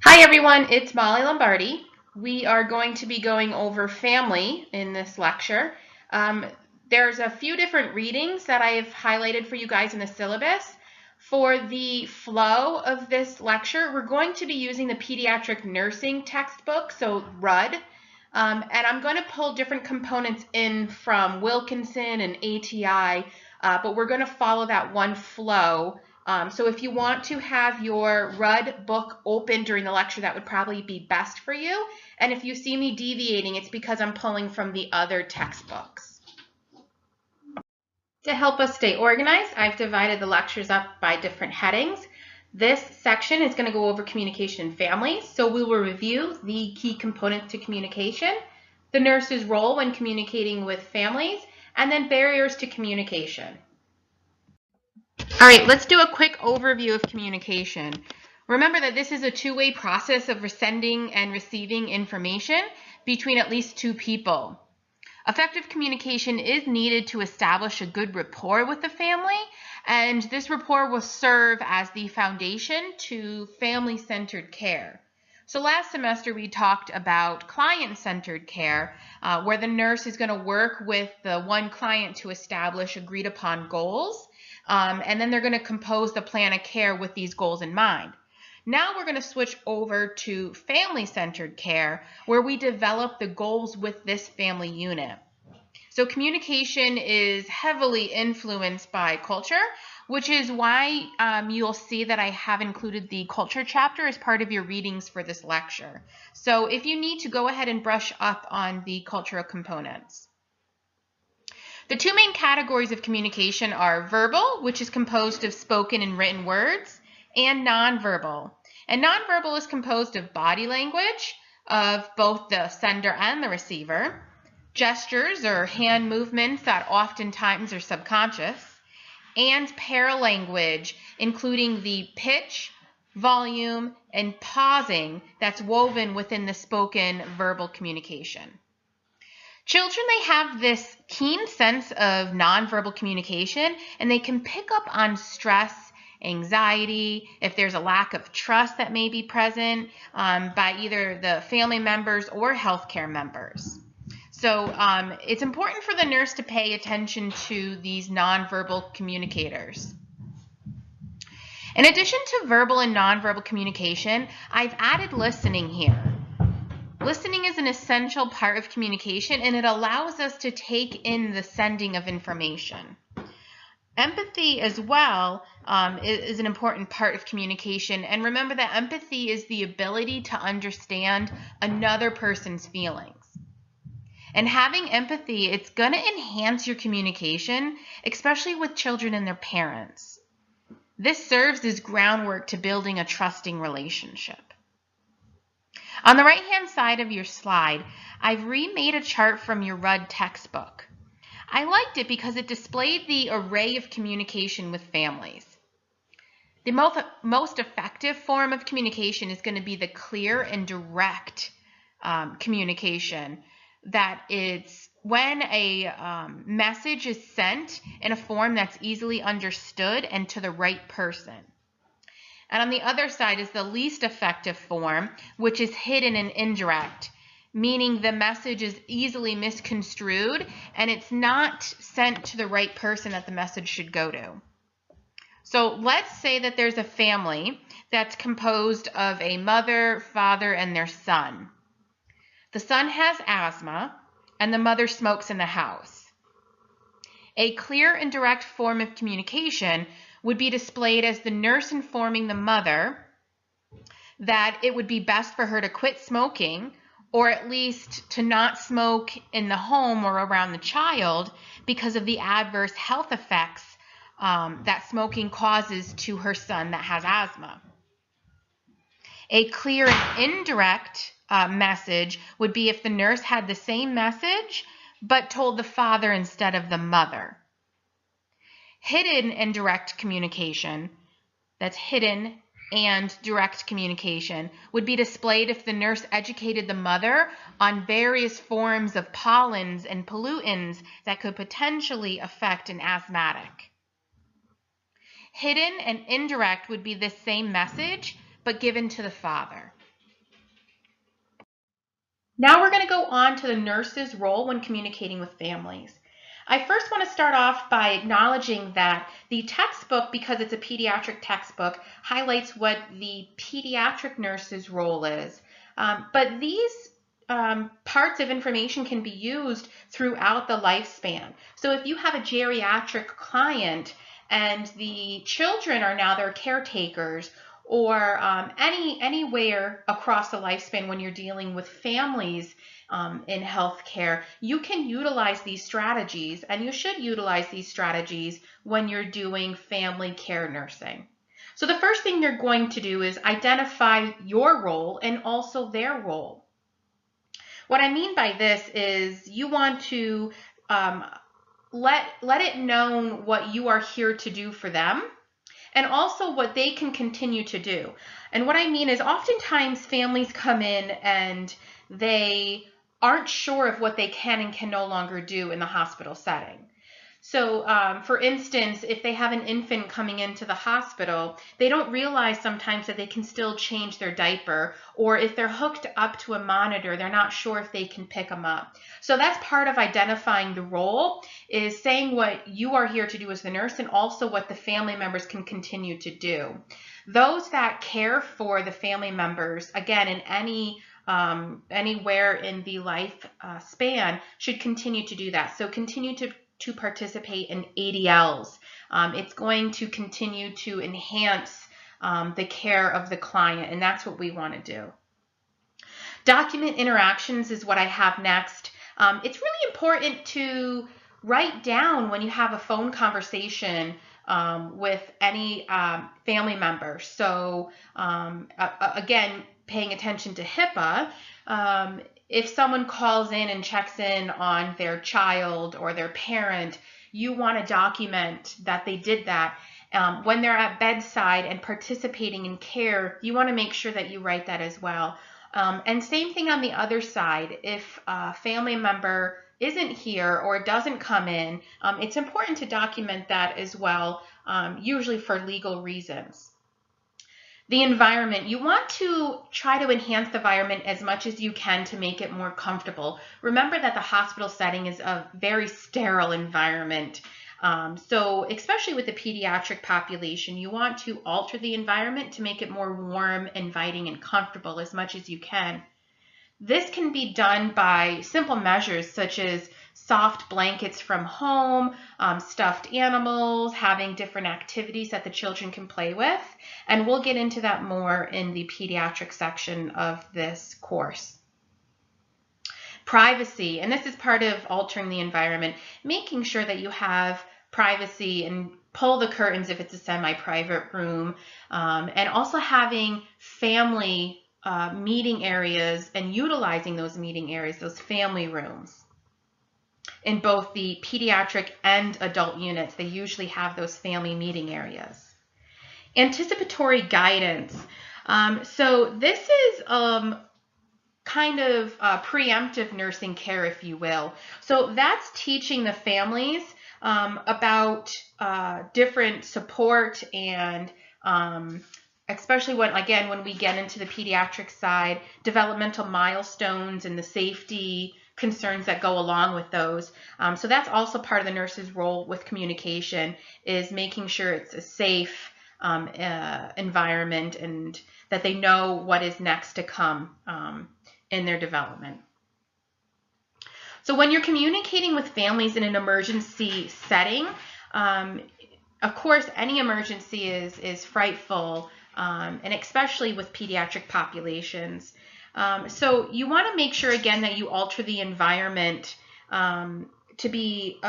Hi everyone, it's Molly Lombardi. We are going to be going over family in this lecture. There's a few different readings that I've highlighted for you guys in the syllabus. For the flow of this lecture, we're going to be using the pediatric nursing textbook, so RUD, and I'm going to pull different components in from Wilkinson and ATI, but we're going to follow that one flow. So if you want to have your RUD book open during the lecture, that would probably be best for you. And if you see me deviating, it's because I'm pulling from the other textbooks. To help us stay organized, I've divided the lectures up by different headings. This section is going to go over communication in families, so we will review the key components to communication, the nurse's role when communicating with families, and then barriers to communication. All right, let's do a quick overview of communication. Remember that this is a two-way process of sending and receiving information between at least two people. Effective communication is needed to establish a good rapport with the family, and this rapport will serve as the foundation to family-centered care. So last semester we talked about client-centered care, where the nurse is going to work with the one client to establish agreed upon goals, and then they're going to compose the plan of care with these goals in mind. Now we're going to switch over to family-centered care, where we develop the goals with this family unit. So communication is heavily influenced by culture, which is why you'll see that I have included the culture chapter as part of your readings for this lecture. So if you need to, go ahead and brush up on the cultural components. The two main categories of communication are verbal, which is composed of spoken and written words, and nonverbal. And nonverbal is composed of body language of both the sender and the receiver, gestures or hand movements that oftentimes are subconscious, and paralanguage, including the pitch, volume, and pausing that's woven within the spoken verbal communication. Children, they have this keen sense of nonverbal communication, and they can pick up on stress, anxiety, if there's a lack of trust that may be present by either the family members or healthcare members. So it's important for the nurse to pay attention to these nonverbal communicators. In addition to verbal and nonverbal communication, I've added listening here. Listening is an essential part of communication, and it allows us to take in the sending of information. Empathy as well is an important part of communication, and remember that empathy is the ability to understand another person's feelings. And having empathy, it's going to enhance your communication, especially with children and their parents. This serves as groundwork to building a trusting relationship. On the right-hand side of your slide, I've remade a chart from your RUD textbook. I liked it because it displayed the array of communication with families. The most effective form of communication is going to be the clear and direct communication. That it's when a message is sent in a form that's easily understood and to the right person. And on the other side is the least effective form, which is hidden and indirect, meaning the message is easily misconstrued and it's not sent to the right person that the message should go to. So let's say that there's a family that's composed of a mother, father, and their son. The son has asthma, and the mother smokes in the house. A clear and direct form of communication would be displayed as the nurse informing the mother that it would be best for her to quit smoking, or at least to not smoke in the home or around the child because of the adverse health effects that smoking causes to her son that has asthma. A clear and indirect message would be if the nurse had the same message but told the father instead of the mother. Hidden and direct communication, that's hidden and direct communication, would be displayed if the nurse educated the mother on various forms of pollens and pollutants that could potentially affect an asthmatic. Hidden and indirect would be the same message but given to the father. Now we're going to go on to the nurse's role when communicating with families. I first want to start off by acknowledging that the textbook, because it's a pediatric textbook, highlights what the pediatric nurse's role is. But these parts of information can be used throughout the lifespan. So if you have a geriatric client and the children are now their caretakers, or anywhere across the lifespan when you're dealing with families in healthcare, you can utilize these strategies, and you should utilize these strategies when you're doing family care nursing. So the first thing you're going to do is identify your role and also their role. What I mean by this is you want to let it known what you are here to do for them, and also what they can continue to do. And what I mean is oftentimes families come in and they aren't sure of what they can and can no longer do in the hospital setting. So for instance, if they have an infant coming into the hospital, they don't realize sometimes that they can still change their diaper, or if they're hooked up to a monitor, they're not sure if they can pick them up. So that's part of identifying the role, is saying what you are here to do as the nurse and also what the family members can continue to do. Those that care for the family members, again, in anywhere in the life span, should continue to do that. So continue to participate in ADLs. It's going to continue to enhance the care of the client, and that's what we want to do. Document interactions is what I have next. It's really important to write down when you have a phone conversation with any family member. So again, paying attention to HIPAA, if someone calls in and checks in on their child or their parent, you want to document that they did that. When they're at bedside and participating in care, you want to make sure that you write that as well. And same thing on the other side. If a family member isn't here or doesn't come in, it's important to document that as well, usually for legal reasons. The environment, you want to try to enhance the environment as much as you can to make it more comfortable. Remember that the hospital setting is a very sterile environment. So especially with the pediatric population, you want to alter the environment to make it more warm, inviting, and comfortable as much as you can. This can be done by simple measures such as soft blankets from home, stuffed animals, having different activities that the children can play with. And we'll get into that more in the pediatric section of this course. Privacy, and this is part of altering the environment, making sure that you have privacy and pull the curtains if it's a semi-private room, and also having family meeting areas and utilizing those meeting areas, those family rooms. In both the pediatric and adult units, they usually have those family meeting areas. Anticipatory guidance. So this is kind of preemptive nursing care, if you will. So that's teaching the families about different support and especially when we get into the pediatric side, developmental milestones and the safety concerns that go along with those. So that's also part of the nurse's role with communication, is making sure it's a safe environment and that they know what is next to come in their development. So when you're communicating with families in an emergency setting, of course, any emergency is frightful, and especially with pediatric populations. So you want to make sure, again, that you alter the environment to be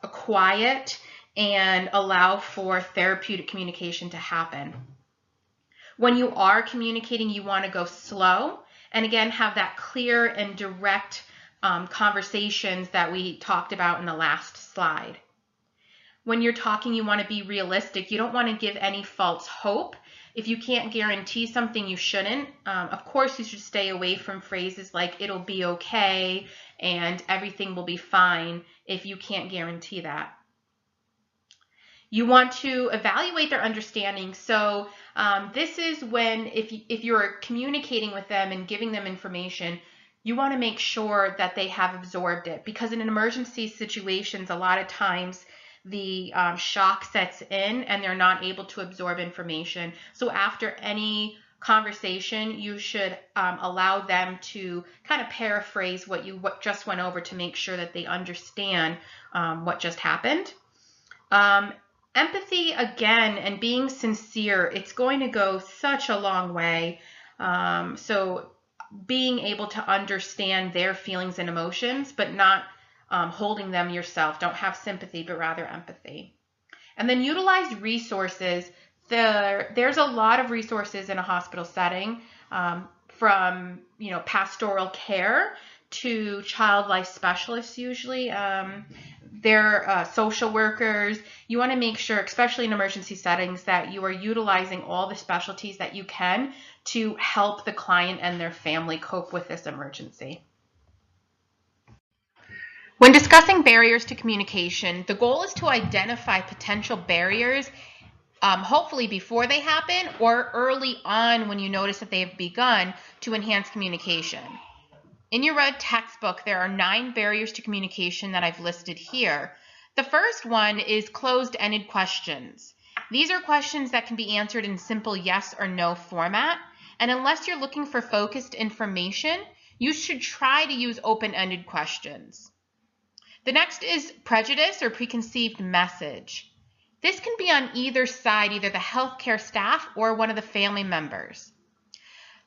quiet and allow for therapeutic communication to happen. When you are communicating, you want to go slow and, again, have that clear and direct conversations that we talked about in the last slide. When you're talking, you want to be realistic. You don't want to give any false hope. If you can't guarantee something, you shouldn't. Of course, you should stay away from phrases like "it'll be okay" and "everything will be fine" if you can't guarantee that. You want to evaluate their understanding. So this is when, if you're communicating with them and giving them information, you want to make sure that they have absorbed it, because in emergency situations, a lot of times the shock sets in and they're not able to absorb information. So after any conversation, you should allow them to kind of paraphrase what just went over to make sure that they understand what just happened. Empathy, again, and being sincere, it's going to go such a long way. So being able to understand their feelings and emotions, but not holding them yourself. Don't have sympathy, but rather empathy. And then utilize resources. There's a lot of resources in a hospital setting, from pastoral care to child life specialists usually. They're social workers. You want to make sure, especially in emergency settings, that you are utilizing all the specialties that you can to help the client and their family cope with this emergency. When discussing barriers to communication, the goal is to identify potential barriers, hopefully before they happen or early on when you notice that they have begun, to enhance communication. In your red textbook, there are 9 barriers to communication that I've listed here. The first one is closed-ended questions. These are questions that can be answered in simple yes or no format, and unless you're looking for focused information, you should try to use open-ended questions. The next is prejudice or preconceived message. This can be on either side, either the healthcare staff or one of the family members.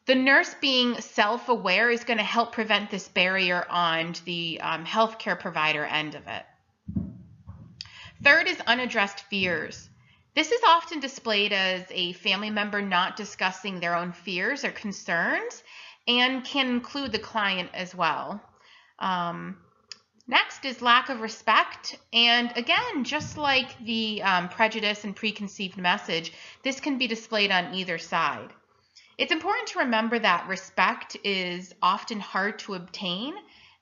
The nurse being self-aware is going to help prevent this barrier on the healthcare provider end of it. Third is unaddressed fears. This is often displayed as a family member not discussing their own fears or concerns, and can include the client as well. Next is lack of respect, and again, just like the prejudice and preconceived message, this can be displayed on either side. It's important to remember that respect is often hard to obtain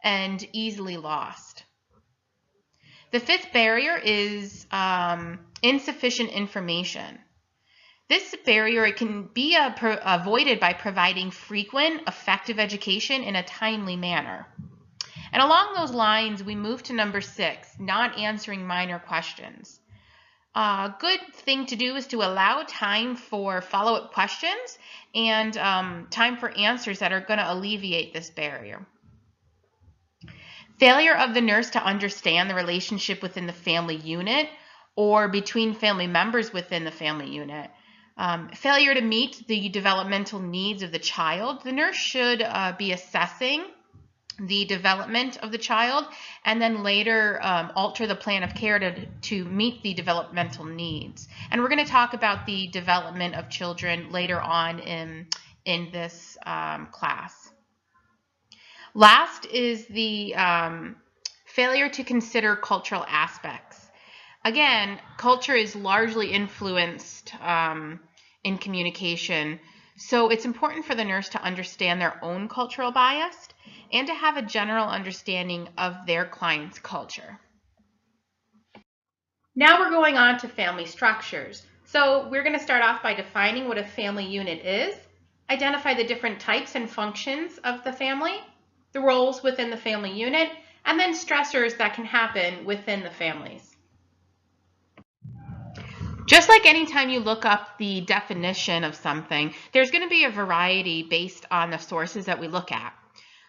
and easily lost. The fifth barrier is insufficient information. This barrier can be avoided by providing frequent, effective education in a timely manner. And along those lines, we move to number 6, not answering minor questions. A good thing to do is to allow time for follow-up questions and time for answers that are going to alleviate this barrier. Failure of the nurse to understand the relationship within the family unit or between family members within the family unit. Failure to meet the developmental needs of the child. The nurse should be assessing the development of the child and then later alter the plan of care to meet the developmental needs. And we're going to talk about the development of children later on in this class. Last is the failure to consider cultural aspects. Again, culture is largely influenced in communication, so it's important for the nurse to understand their own cultural bias and to have a general understanding of their client's culture. Now we're going on to family structures. So we're going to start off by defining what a family unit is, identify the different types and functions of the family, the roles within the family unit, and then stressors that can happen within the families. Just like anytime you look up the definition of something, there's going to be a variety based on the sources that we look at.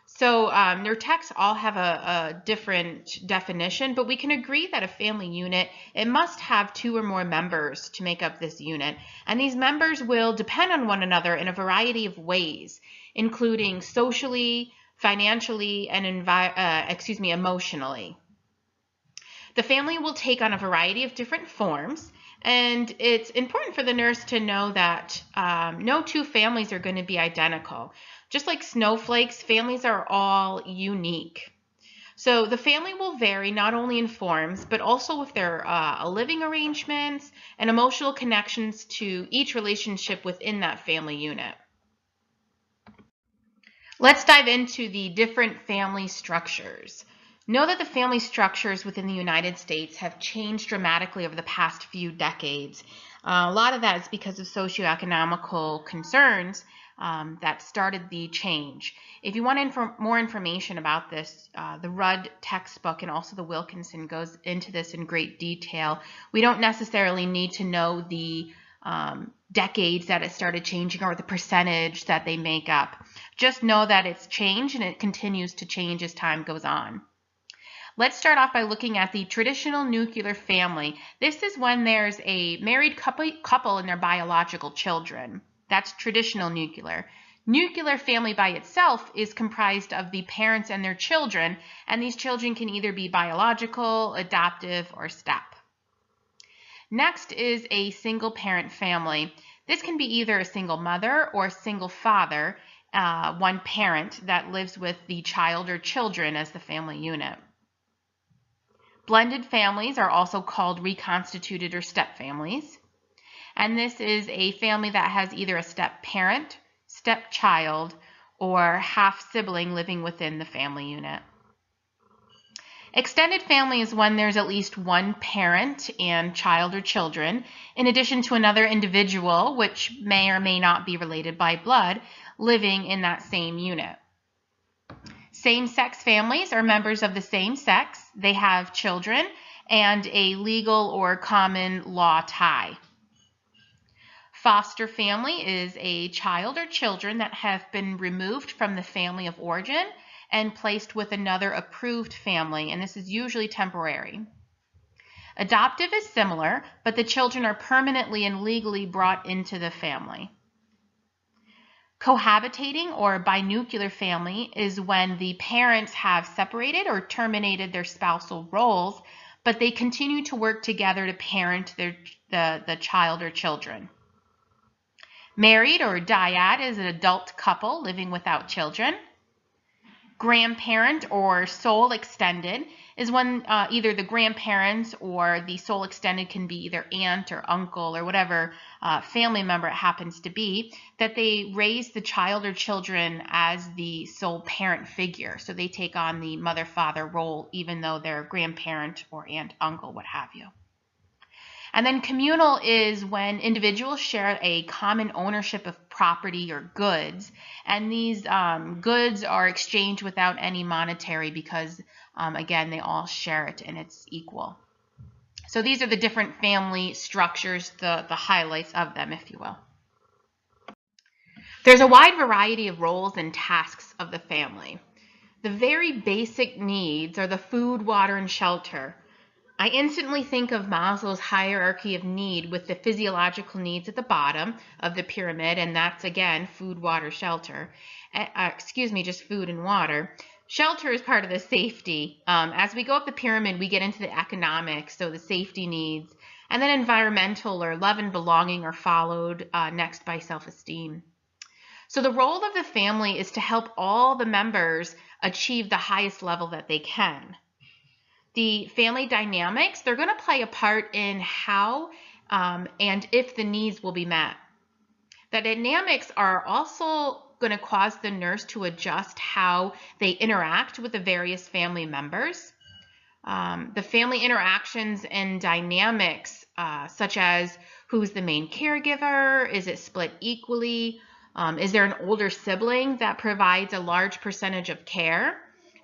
So their texts all have a different definition, but we can agree that a family unit, it must have 2 or more members to make up this unit. And these members will depend on one another in a variety of ways, including socially, financially, and emotionally. The family will take on a variety of different forms, and it's important for the nurse to know that no 2 families are going to be identical. Just like snowflakes, families are all unique. So the family will vary not only in forms, but also with their living arrangements and emotional connections to each relationship within that family unit. Let's dive into the different family structures. Know that the family structures within the United States have changed dramatically over the past few decades. A lot of that is because of socioeconomical concerns, that started the change. If you want more information about this, the Rudd textbook and also the Wilkinson goes into this in great detail. We don't necessarily need to know the decades that it started changing or the percentage that they make up. Just know that it's changed and it continues to change as time goes on. Let's start off by looking at the traditional nuclear family. This is when there's a married couple and their biological children. That's traditional nuclear. Nuclear family by itself is comprised of the parents and their children, and these children can either be biological, adoptive, or step. Next is a single parent family. This can be either a single mother or a single father, one parent that lives with the child or children as the family unit. Blended families are also called reconstituted or step families. And this is a family that has either a step parent, step child, or half sibling living within the family unit. Extended family is when there's at least one parent and child or children, in addition to another individual, which may or may not be related by blood, living in that same unit. Same-sex families are members of the same sex. They have children and a legal or common law tie. Foster family is a child or children that have been removed from the family of origin and placed with another approved family, and this is usually temporary. Adoptive is similar, but the children are permanently and legally brought into the family. Cohabitating or binuclear family is when the parents have separated or terminated their spousal roles, but they continue to work together to parent the child or children. Married or dyad is an adult couple living without children. Grandparent or sole extended is when either the grandparents or the sole extended can be either aunt or uncle or whatever family member it happens to be, that they raise the child or children as the sole parent figure. So they take on the mother-father role even though they're grandparent or aunt, uncle, what have you. And then communal is when individuals share a common ownership of property or goods, and these goods are exchanged without any monetary because, again, they all share it and it's equal. So these are the different family structures, the highlights of them, if you will. There's a wide variety of roles and tasks of the family. The very basic needs are the food, water, and shelter. I instantly think of Maslow's hierarchy of need with the physiological needs at the bottom of the pyramid, and that's, again, food, water, shelter. Just food and water. Shelter is part of the safety. As we go up the pyramid, we get into the economics, so the safety needs, and then environmental or love and belonging are followed next by self-esteem. So the role of the family is to help all the members achieve the highest level that they can. The family dynamics, they're going to play a part in how and if the needs will be met. The dynamics are also going to cause the nurse to adjust how they interact with the various family members. The family interactions and dynamics, such as who's the main caregiver, is it split equally, is there an older sibling that provides a large percentage of care?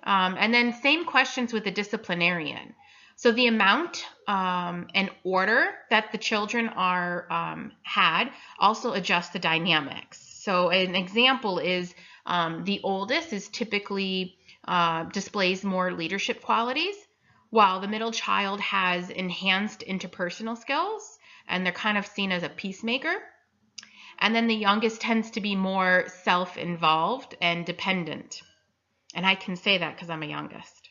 And then same questions with the disciplinarian. So the amount and order that the children are had also adjust the dynamics. So an example is the oldest is typically displays more leadership qualities, while the middle child has enhanced interpersonal skills, and they're kind of seen as a peacemaker. And then the youngest tends to be more self-involved and dependent. And I can say that because I'm a youngest.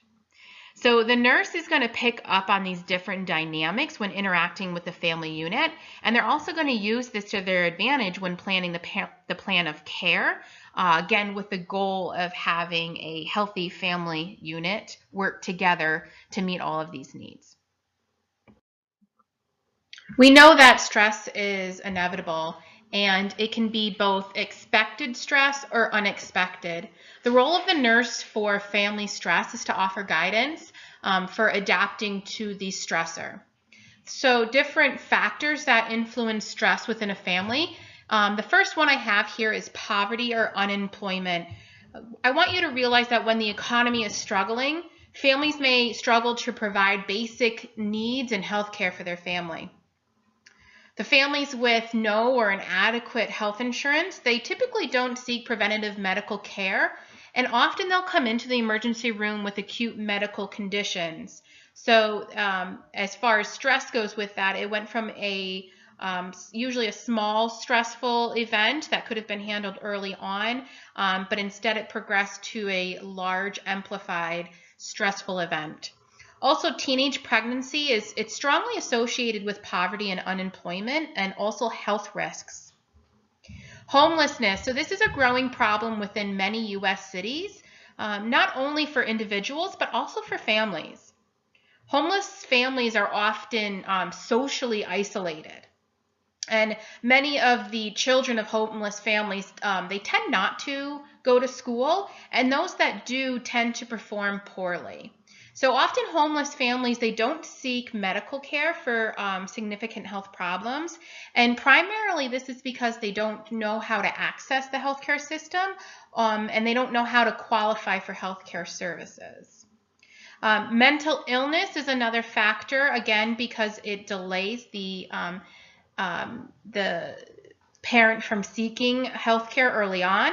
So the nurse is going to pick up on these different dynamics when interacting with the family unit, and they're also going to use this to their advantage when planning the plan of care, again with the goal of having a healthy family unit work together to meet all of these needs. We know that stress is inevitable, and it can be both expected stress or unexpected. The role of the nurse for family stress is to offer guidance for adapting to the stressor. So different factors that influence stress within a family The first one I have here is poverty or unemployment. I want you to realize that when the economy is struggling, families may struggle to provide basic needs and health care for their family. The families with no or inadequate health insurance, they typically don't seek preventative medical care, and often they'll come into the emergency room with acute medical conditions. So as far as stress goes with that, it went from usually a small stressful event that could have been handled early on, but instead it progressed to a large amplified stressful event. Also, teenage pregnancy it's strongly associated with poverty and unemployment and also health risks. Homelessness. So this is a growing problem within many U.S. cities, not only for individuals, but also for families. Homeless families are often socially isolated. And many of the children of homeless families, they tend not to go to school, and those that do tend to perform poorly. So often homeless families, they don't seek medical care for significant health problems. And primarily this is because they don't know how to access the healthcare system, and they don't know how to qualify for healthcare services. Mental illness is another factor, again, because it delays the parent from seeking healthcare early on.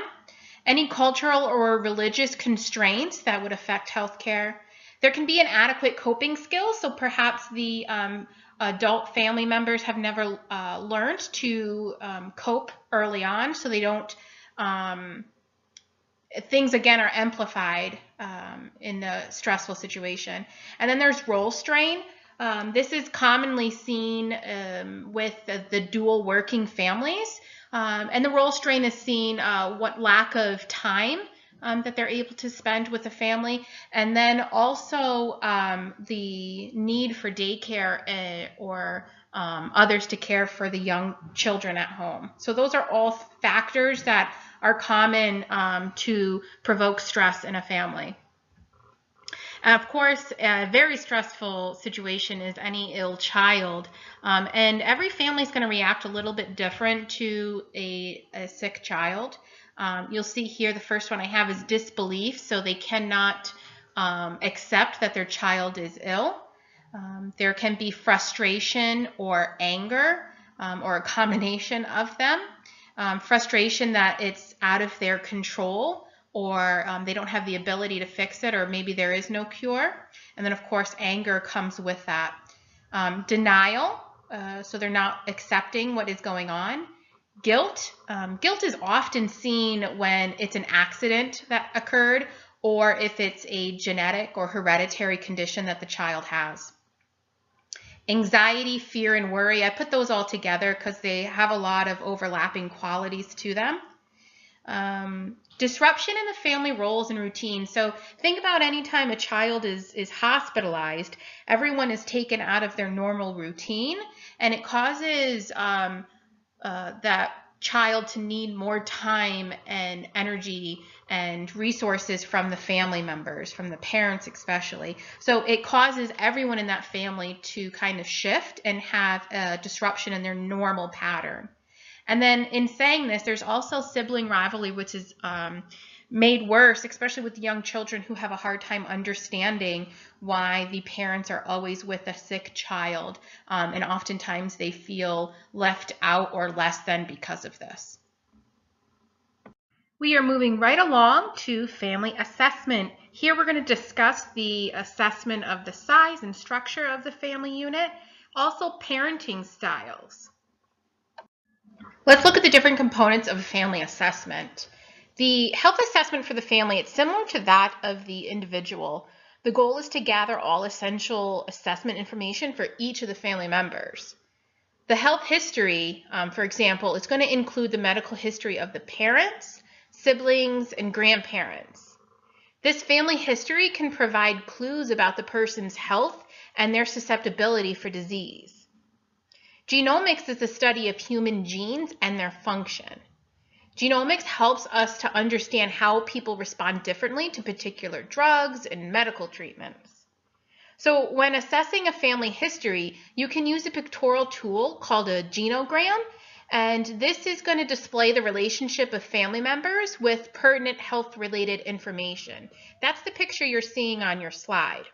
Any cultural or religious constraints that would affect healthcare. There can be inadequate coping skills, so perhaps the adult family members have never learned to cope early on, so they don't, things again are amplified in a stressful situation. And then there's role strain. This is commonly seen with the dual working families, and the role strain is seen what lack of time that they're able to spend with the family, and then also the need for daycare or others to care for the young children at home. So those are all factors that are common to provoke stress in a family. And of course, a very stressful situation is any ill child. And every family is going to react a little bit different to a sick child. You'll see here the first one I have is disbelief. So they cannot accept that their child is ill. There can be frustration or anger or a combination of them. Frustration that it's out of their control, or they don't have the ability to fix it, or maybe there is no cure. And then, of course, anger comes with that. Denial, so they're not accepting what is going on. Guilt. Guilt is often seen when it's an accident that occurred, or if it's a genetic or hereditary condition that the child has. Anxiety, fear, and worry. I put those all together because they have a lot of overlapping qualities to them. Disruption in the family roles and routines. So think about any time a child is hospitalized, everyone is taken out of their normal routine, and it causes that child to need more time and energy and resources from the family members, from the parents especially. So it causes everyone in that family to kind of shift and have a disruption in their normal pattern. And then in saying this, there's also sibling rivalry, which is made worse, especially with young children who have a hard time understanding why the parents are always with a sick child. And oftentimes they feel left out or less than because of this. We are moving right along to family assessment. Here we're going to discuss the assessment of the size and structure of the family unit, also parenting styles. Let's look at the different components of a family assessment. The health assessment for the family, it's similar to that of the individual. The goal is to gather all essential assessment information for each of the family members. The health history, for example, is going to include the medical history of the parents, siblings, and grandparents. This family history can provide clues about the person's health and their susceptibility for disease. Genomics is the study of human genes and their function. Genomics helps us to understand how people respond differently to particular drugs and medical treatments. So when assessing a family history, you can use a pictorial tool called a genogram, And this is going to display the relationship of family members with pertinent health-related information. That's the picture you're seeing on your slide.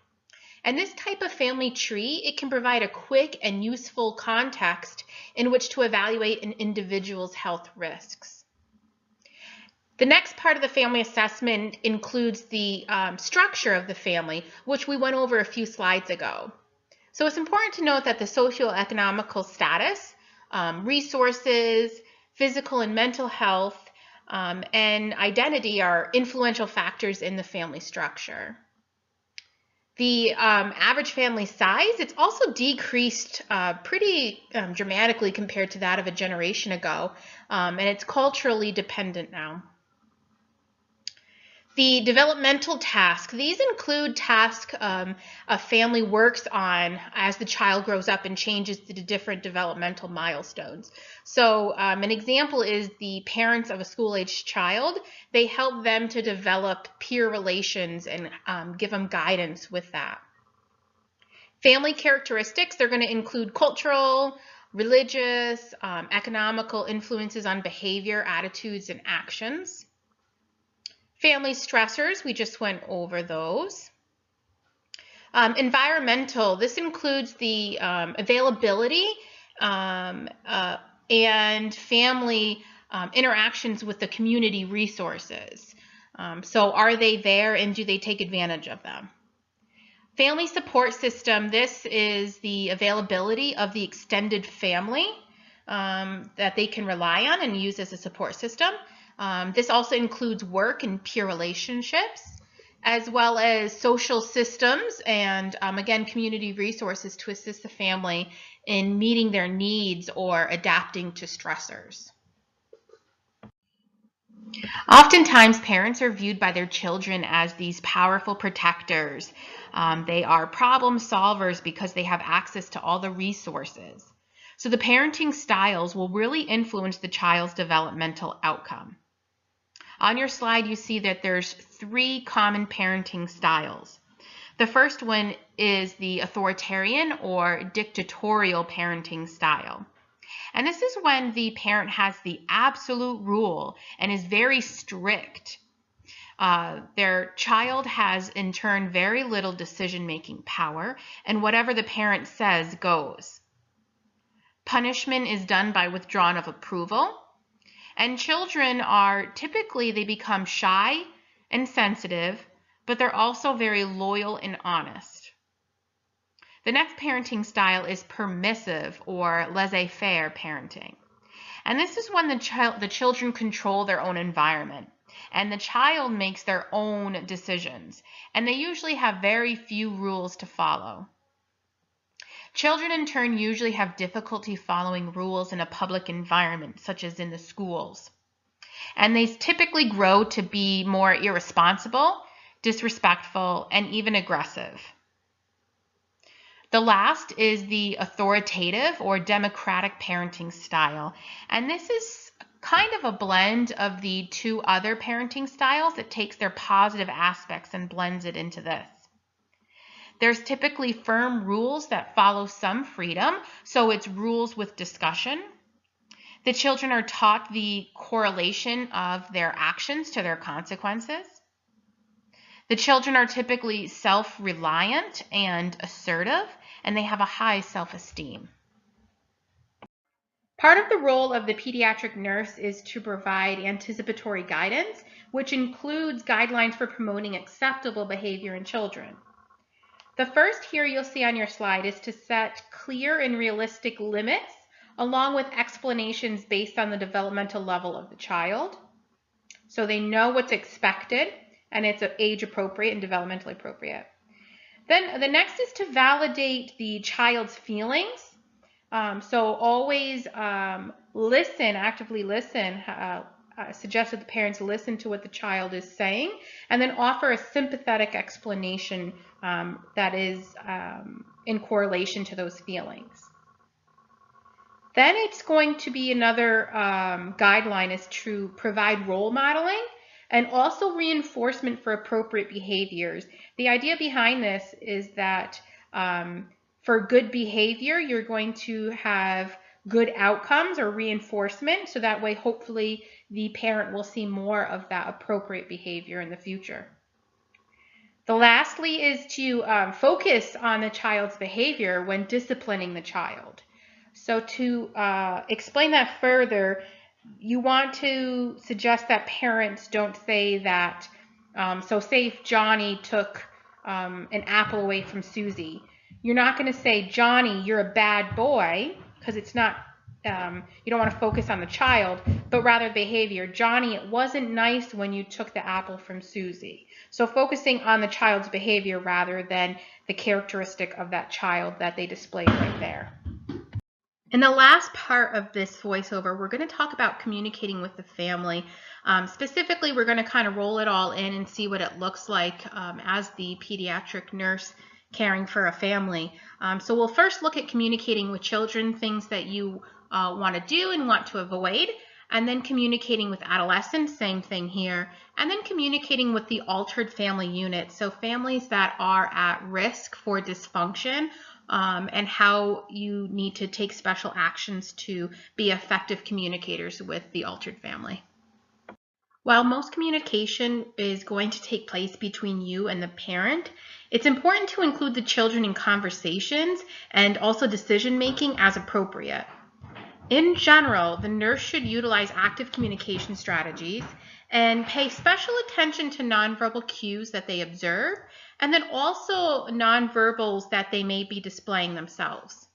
And this type of family tree, it can provide a quick and useful context in which to evaluate an individual's health risks. The next part of the family assessment includes the structure of the family, which we went over a few slides ago. So it's important to note that the socioeconomical status, resources, physical and mental health, and identity are influential factors in the family structure. The average family size, it's also decreased pretty dramatically compared to that of a generation ago, and it's culturally dependent now. The developmental task, these include tasks a family works on as the child grows up and changes to the different developmental milestones. So an example is the parents of a school-aged child. They help them to develop peer relations and give them guidance with that. Family characteristics, they're going to include cultural, religious, economical influences on behavior, attitudes, and actions. Family stressors, we just went over those. Environmental, this includes the availability and family interactions with the community resources. So are they there and do they take advantage of them? Family support system, this is the availability of the extended family that they can rely on and use as a support system. This also includes work and peer relationships, as well as social systems and, again, community resources to assist the family in meeting their needs or adapting to stressors. Oftentimes, parents are viewed by their children as these powerful protectors. They are problem solvers because they have access to all the resources. So the parenting styles will really influence the child's developmental outcome. On your slide, you see that there's 3 common parenting styles. The first one is the authoritarian or dictatorial parenting style. And this is when the parent has the absolute rule and is very strict. Their child has, in turn, very little decision-making power, and whatever the parent says goes. Punishment is done by withdrawal of approval. And children are typically, they become shy and sensitive, but they're also very loyal and honest. The next parenting style is permissive or laissez-faire parenting. And this is when the children control their own environment and the child makes their own decisions. And they usually have very few rules to follow. Children, in turn, usually have difficulty following rules in a public environment, such as in the schools. And they typically grow to be more irresponsible, disrespectful, and even aggressive. The last is the authoritative or democratic parenting style. And this is kind of a blend of the 2 other parenting styles. It takes their positive aspects and blends it into this. There's typically firm rules that follow some freedom, so it's rules with discussion. The children are taught the correlation of their actions to their consequences. The children are typically self-reliant and assertive, and they have a high self-esteem. Part of the role of the pediatric nurse is to provide anticipatory guidance, which includes guidelines for promoting acceptable behavior in children. The first here you'll see on your slide is to set clear and realistic limits along with explanations based on the developmental level of the child. So they know what's expected and it's age appropriate and developmentally appropriate. Then the next is to validate the child's feelings. So always listen, actively listen. Suggest that the parents listen to what the child is saying and then offer a sympathetic explanation that is in correlation to those feelings. Then it's going to be another guideline is to provide role modeling and also reinforcement for appropriate behaviors. The idea behind this is that for good behavior, you're going to have good outcomes or reinforcement, so that way hopefully the parent will see more of that appropriate behavior in the future. The lastly is to focus on the child's behavior when disciplining the child. So to explain that further, you want to suggest that parents don't say that, so say if Johnny took an apple away from Susie, you're not going to say, Johnny, you're a bad boy, because it's not, you don't want to focus on the child, but rather behavior. Johnny, it wasn't nice when you took the apple from Susie. So focusing on the child's behavior rather than the characteristic of that child that they displayed right there. In the last part of this voiceover, we're going to talk about communicating with the family. Specifically, we're going to kind of roll it all in and see what it looks like as the pediatric nurse caring for a family. So we'll first look at communicating with children, things that you want to do and want to avoid, and then communicating with adolescents, same thing here, and then communicating with the altered family unit, so families that are at risk for dysfunction, and how you need to take special actions to be effective communicators with the altered family. While most communication is going to take place between you and the parent, it's important to include the children in conversations and also decision making as appropriate. In general, the nurse should utilize active communication strategies and pay special attention to nonverbal cues that they observe, and then also nonverbals that they may be displaying themselves.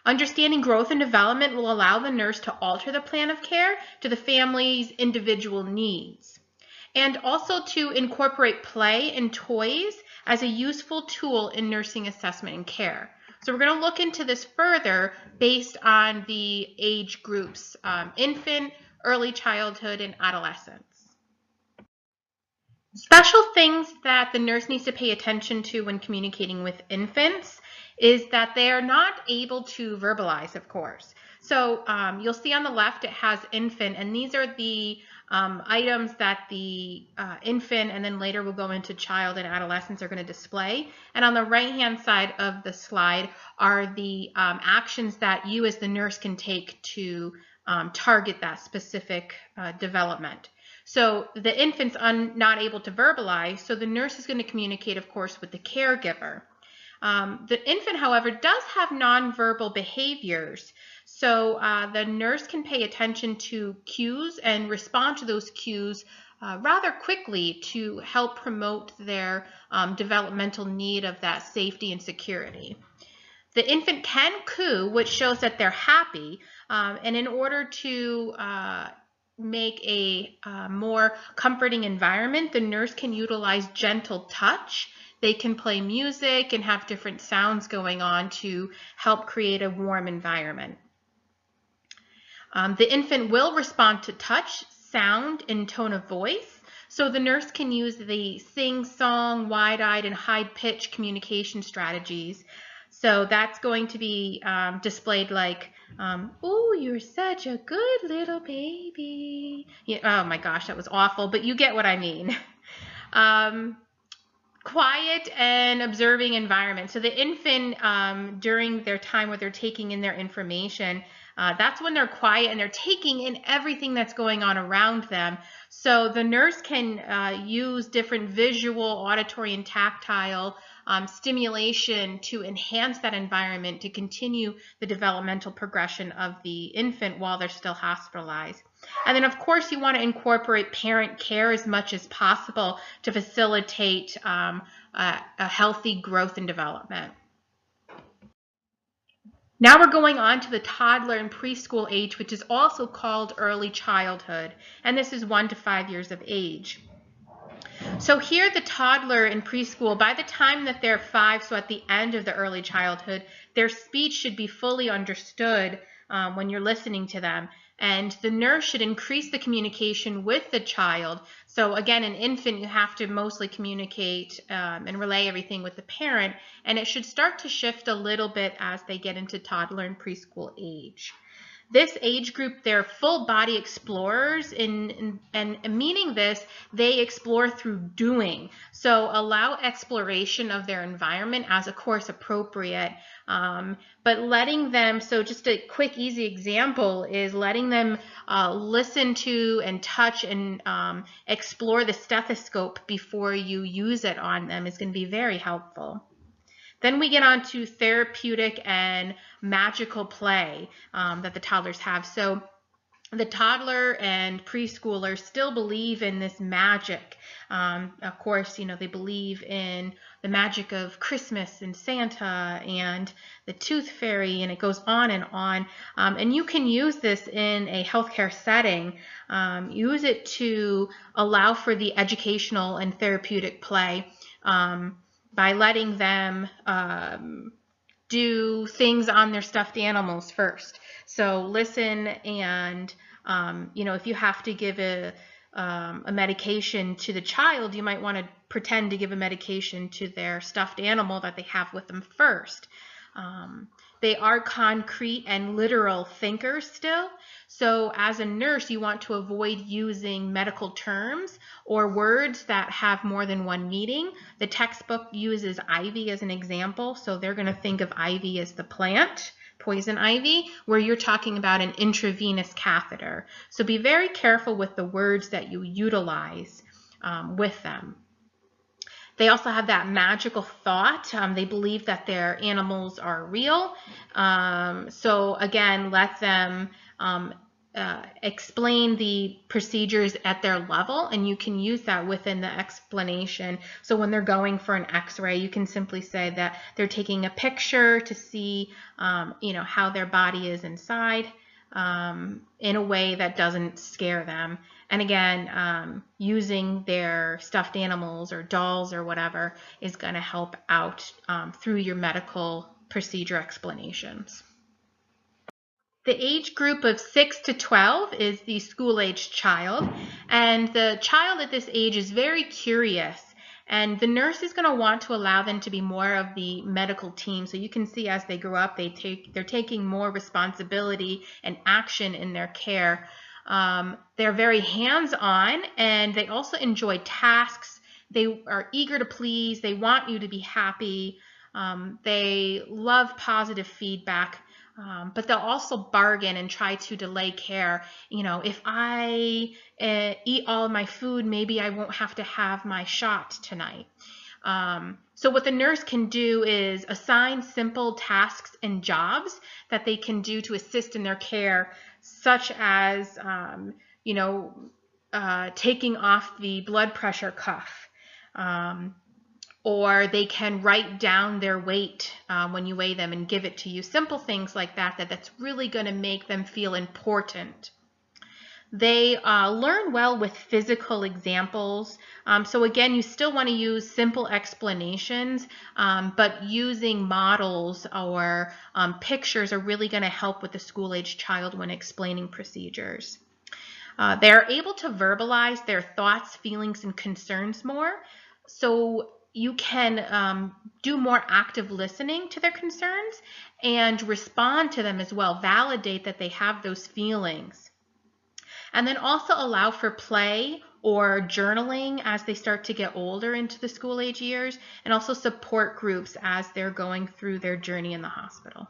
Understanding growth and development will allow the nurse to alter the plan of care to the family's individual needs, and also to incorporate play and toys as a useful tool in nursing assessment and care. So we're going to look into this further based on the age groups, infant, early childhood, and adolescence. Special things that the nurse needs to pay attention to when communicating with infants is that they are not able to verbalize, of course. So you'll see on the left it has infant, and these are the items that the infant, and then later we'll go into child and adolescents, are going to display. And on the right-hand side of the slide are the actions that you as the nurse can take to target that specific development. So the infant's not able to verbalize, so the nurse is going to communicate, of course, with the caregiver. The infant, however, does have nonverbal behaviors, so the nurse can pay attention to cues and respond to those cues rather quickly to help promote their developmental need of that safety and security. The infant can coo, which shows that they're happy, and in order to make a more comforting environment, the nurse can utilize gentle touch. They can play music and have different sounds going on to help create a warm environment. The infant will respond to touch, sound, and tone of voice. So the nurse can use the sing-song, wide-eyed, and high-pitched communication strategies. So that's going to be displayed like, oh, you're such a good little baby. Yeah, oh my gosh, that was awful, but you get what I mean. Quiet and observing environment. So the infant, during their time where they're taking in their information, that's when they're quiet and they're taking in everything that's going on around them. So the nurse can use different visual, auditory, and tactile stimulation to enhance that environment to continue the developmental progression of the infant while they're still hospitalized. And then, of course, you want to incorporate parent care as much as possible to facilitate a healthy growth and development. Now we're going on to the toddler and preschool age, which is also called early childhood, and this is 1 to 5 years of age. So here the toddler in preschool, by the time that they're 5, so at the end of the early childhood, their speech should be fully understood when you're listening to them. And the nurse should increase the communication with the child. So again, an infant, you have to mostly communicate and relay everything with the parent. And it should start to shift a little bit as they get into toddler and preschool age. This age group, they're full body explorers, and meaning this, they explore through doing. So allow exploration of their environment as, of course, appropriate, but letting them, so just a quick, easy example is letting them listen to and touch and explore the stethoscope before you use it on them is going to be very helpful. Then we get on to therapeutic and magical play that the toddlers have. So the toddler and preschoolers still believe in this magic. Of course, they believe in the magic of Christmas and Santa and the tooth fairy, and it goes on and on. And you can use this in a healthcare setting. Use it to allow for the educational and therapeutic play. By letting them do things on their stuffed animals first. So listen, and if you have to give a medication to the child, you might want to pretend to give a medication to their stuffed animal that they have with them first. They are concrete and literal thinkers still. So as a nurse, you want to avoid using medical terms or words that have more than one meaning. The textbook uses ivy as an example. So they're going to think of ivy as the plant, poison ivy, where you're talking about an intravenous catheter. So be very careful with the words that you utilize with them. They also have that magical thought. They believe that their animals are real. So again, let them explain the procedures at their level, and you can use that within the explanation. So when they're going for an x-ray, you can simply say that they're taking a picture to see how their body is inside in a way that doesn't scare them. And again, using their stuffed animals or dolls or whatever is going to help out through your medical procedure explanations. The age group of 6 to 12 is the school-aged child, and the child at this age is very curious, and the nurse is going to want to allow them to be more of the medical team. So you can see as they grow up, they're taking more responsibility and action in their care. They're very hands-on, and they also enjoy tasks. They are eager to please. They want you to be happy. They love positive feedback. But they'll also bargain and try to delay care. If I eat all my food, maybe I won't have to have my shot tonight. So what the nurse can do is assign simple tasks and jobs that they can do to assist in their care, such as, taking off the blood pressure cuff. Or they can write down their weight when you weigh them and give it to you. Simple things like that's really going to make them feel important. They learn well with physical examples. So again, you still want to use simple explanations, but using models or pictures are really going to help with the school-age child when explaining procedures. They are able to verbalize their thoughts, feelings, and concerns more. So you can do more active listening to their concerns and respond to them as well. Validate that they have those feelings. And then also allow for play or journaling as they start to get older into the school age years, and also support groups as they're going through their journey in the hospital.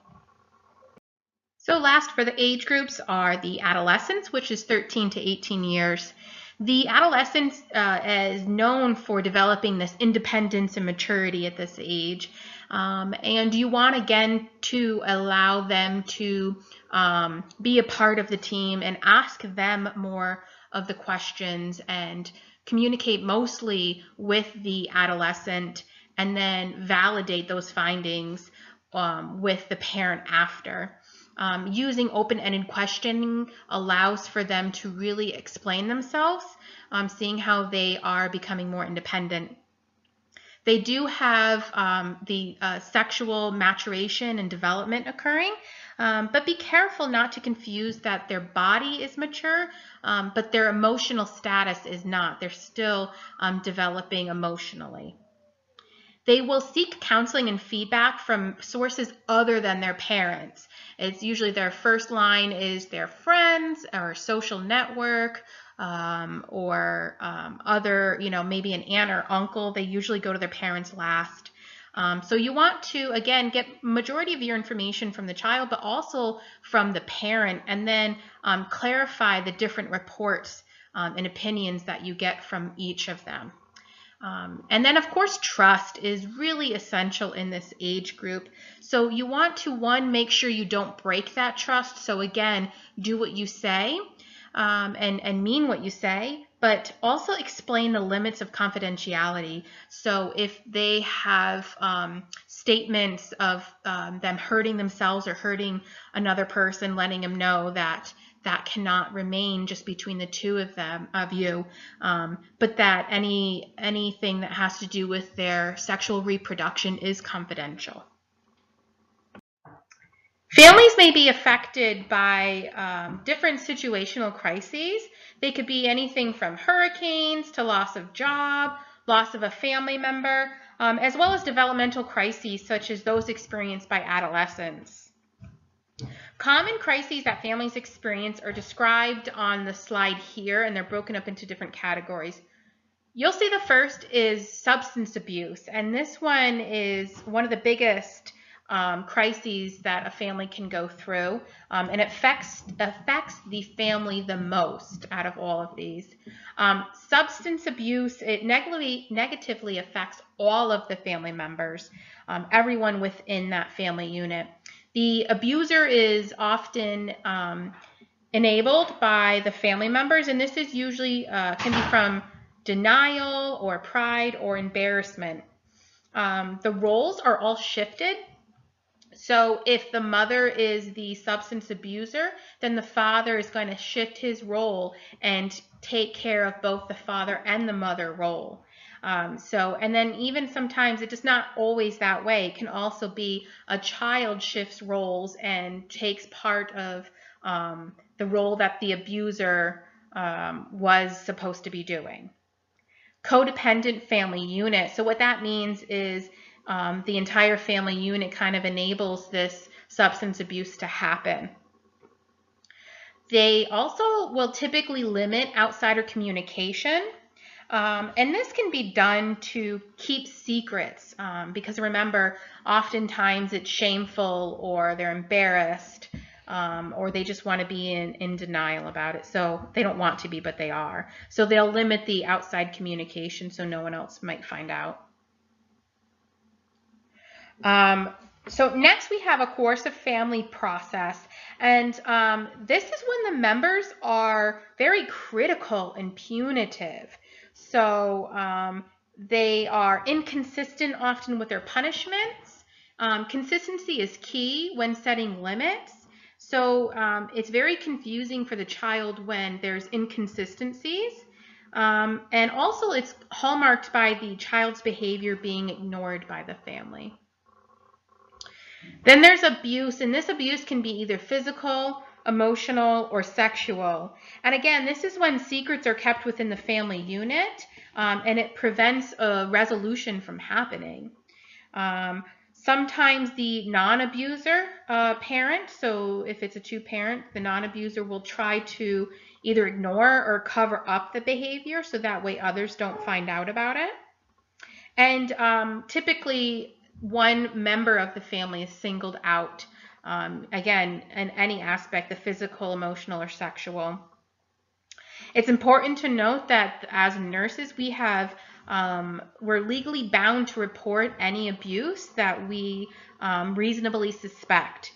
So last for the age groups are the adolescents, which is 13 to 18 years. The adolescence is known for developing this independence and maturity at this age. And you want, again, to allow them to be a part of the team and ask them more of the questions and communicate mostly with the adolescent, and then validate those findings with the parent after. Using open-ended questioning allows for them to really explain themselves, seeing how they are becoming more independent. They do have the sexual maturation and development occurring, but be careful not to confuse that their body is mature, but their emotional status is not. They're still developing emotionally. They will seek counseling and feedback from sources other than their parents. It's usually their first line is their friends or social network, or other, maybe an aunt or uncle. They usually go to their parents last. So you want to, again, get majority of your information from the child, but also from the parent, and then clarify the different reports and opinions that you get from each of them. And then, of course, trust is really essential in this age group. So you want to, one, make sure you don't break that trust. So again, do what you say and mean what you say, but also explain the limits of confidentiality. So if they have statements of them hurting themselves or hurting another person, letting them know that cannot remain just between the two of you, but that anything that has to do with their sexual reproduction is confidential. Families may be affected by different situational crises. They could be anything from hurricanes to loss of job, loss of a family member, as well as developmental crises such as those experienced by adolescents. Common crises that families experience are described on the slide here, and they're broken up into different categories. You'll see the first is substance abuse, and this one is one of the biggest crises that a family can go through, and it affects the family the most out of all of these. Substance abuse, it negatively affects all of the family members, everyone within that family unit. The abuser is often enabled by the family members, and this is usually can be from denial or pride or embarrassment. The roles are all shifted. So if the mother is the substance abuser, then the father is going to shift his role and take care of both the father and the mother role. And then even sometimes it is not always that way. It can also be a child shifts roles and takes part of the role that the abuser was supposed to be doing. Codependent family unit. So what that means is the entire family unit kind of enables this substance abuse to happen. They also will typically limit outsider communication. And this can be done to keep secrets because remember, oftentimes it's shameful or they're embarrassed or they just want to be in denial about it. So they don't want to be, but they are. So they'll limit the outside communication so no one else might find out. So next we have a coercive family process, and this is when the members are very critical and punitive. So they are inconsistent often with their punishments. Consistency is key when setting limits. So it's very confusing for the child when there's inconsistencies. And also it's hallmarked by the child's behavior being ignored by the family. Then there's abuse, and this abuse can be either physical, emotional, or sexual. And again, this is when secrets are kept within the family unit, and it prevents a resolution from happening. Sometimes the non-abuser parent, so if it's a two-parent, the non-abuser will try to either ignore or cover up the behavior so that way others don't find out about it. And typically, one member of the family is singled out, again, in any aspect, the physical, emotional, or sexual. It's important to note that as nurses, we're legally bound to report any abuse that we reasonably suspect.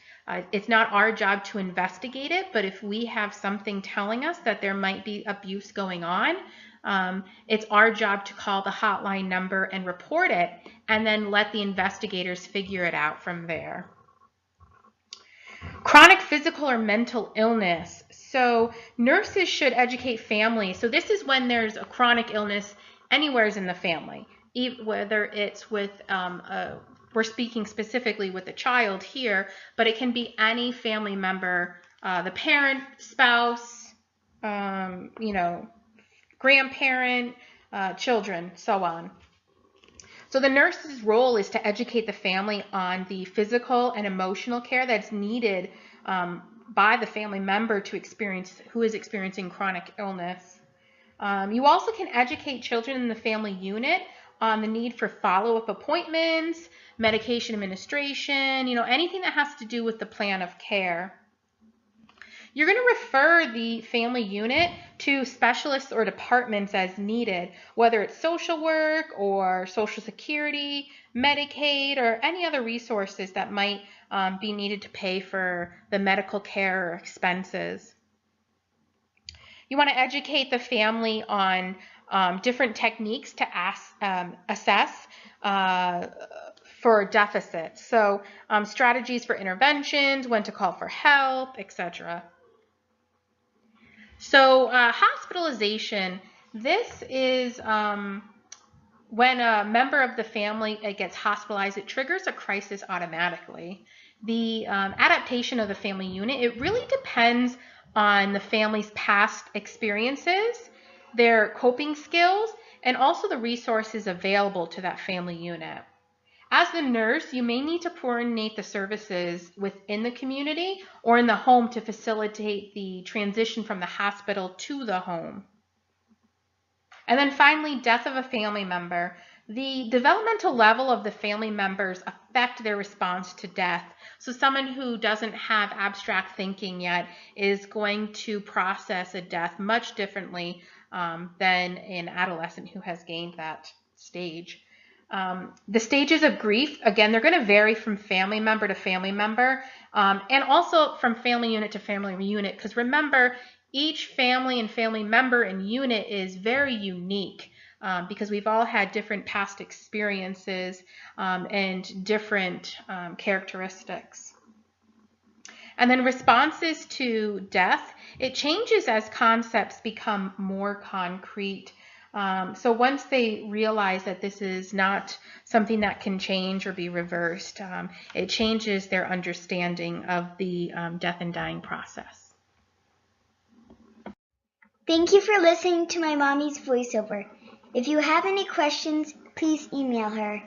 It's not our job to investigate it, but if we have something telling us that there might be abuse going on, it's our job to call the hotline number and report it, and then let the investigators figure it out from there. Chronic physical or mental illness. So nurses should educate families. So this is when there's a chronic illness anywhere in the family, whether it's with, we're speaking specifically with the child here, but it can be any family member, the parent, spouse, grandparent, children, so on. So the nurse's role is to educate the family on the physical and emotional care that's needed by the family member who is experiencing chronic illness. You also can educate children in the family unit on the need for follow-up appointments, medication administration, anything that has to do with the plan of care. You're going to refer the family unit to specialists or departments as needed, whether it's social work or Social Security, Medicaid, or any other resources that might be needed to pay for the medical care or expenses. You want to educate the family on different techniques to assess for deficits. So strategies for interventions, when to call for help, etc. So hospitalization, this is when a member of the family gets hospitalized, it triggers a crisis automatically. The adaptation of the family unit, it really depends on the family's past experiences, their coping skills, and also the resources available to that family unit. As the nurse, you may need to coordinate the services within the community or in the home to facilitate the transition from the hospital to the home. And then finally, death of a family member. The developmental level of the family members affect their response to death. So someone who doesn't have abstract thinking yet is going to process a death much differently than an adolescent who has gained that stage. The stages of grief, again, they're going to vary from family member to family member, and also from family unit to family unit, because remember, each family and family member and unit is very unique because we've all had different past experiences and different characteristics. And then responses to death, it changes as concepts become more concrete. So once they realize that this is not something that can change or be reversed, it changes their understanding of the death and dying process. Thank you for listening to my mommy's voiceover. If you have any questions, please email her.